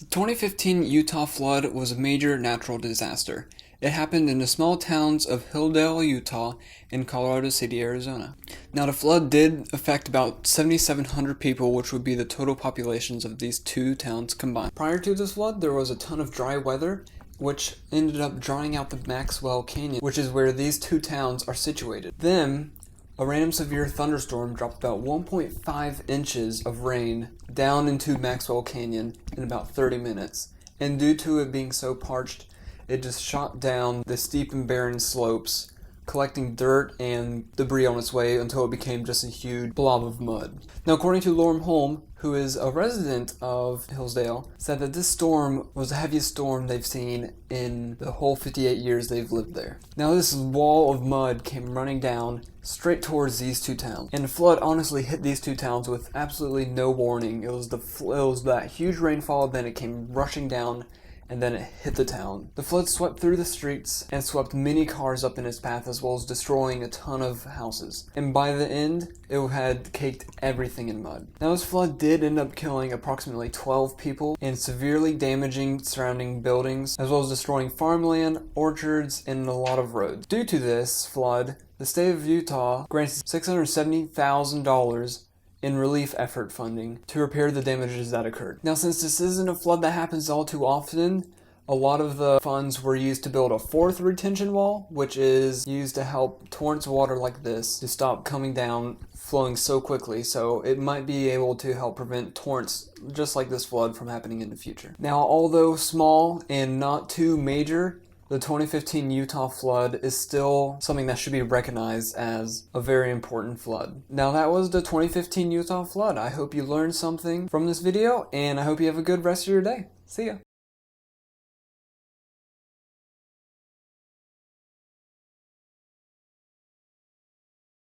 The 2015 Utah flood was a major natural disaster. It happened in the small towns of Hildale, Utah, and Colorado City, Arizona. Now, the flood did affect about 7,700 people, which would be the total populations of these two towns combined. Prior to this flood, there was a ton of dry weather, which ended up drying out the Maxwell Canyon, which is where these two towns are situated. Then, a random severe thunderstorm dropped about 1.5 inches of rain down into Maxwell Canyon in about 30 minutes. And due to it being so parched, it just shot down the steep and barren slopes, collecting dirt and debris on its way until it became just a huge blob of mud. Now, according to Lorem Holm, who is a resident of Hillsdale, said that this storm was the heaviest storm they've seen in the whole 58 years they've lived there. Now, this wall of mud came running down straight towards these two towns, and the flood honestly hit these two towns with absolutely no warning. It was that huge rainfall, then it came rushing down, and then it hit the town. The flood swept through the streets and swept many cars up in its path, as well as destroying a ton of houses. And by the end, it had caked everything in mud. Now, this flood did end up killing approximately 12 people and severely damaging surrounding buildings, as well as destroying farmland, orchards, and a lot of roads. Due to this flood, the state of Utah granted $670,000 in relief effort funding to repair the damages that occurred. Now, since this isn't a flood that happens all too often, a lot of the funds were used to build a fourth retention wall, which is used to help torrents of water like this to stop coming down, flowing so quickly, so it might be able to help prevent torrents just like this flood from happening in the future. Now, although small and not too major, the 2015 Utah flood is still something that should be recognized as a very important flood. Now, that was the 2015 Utah flood. I hope you learned something from this video, and I hope you have a good rest of your day. See ya.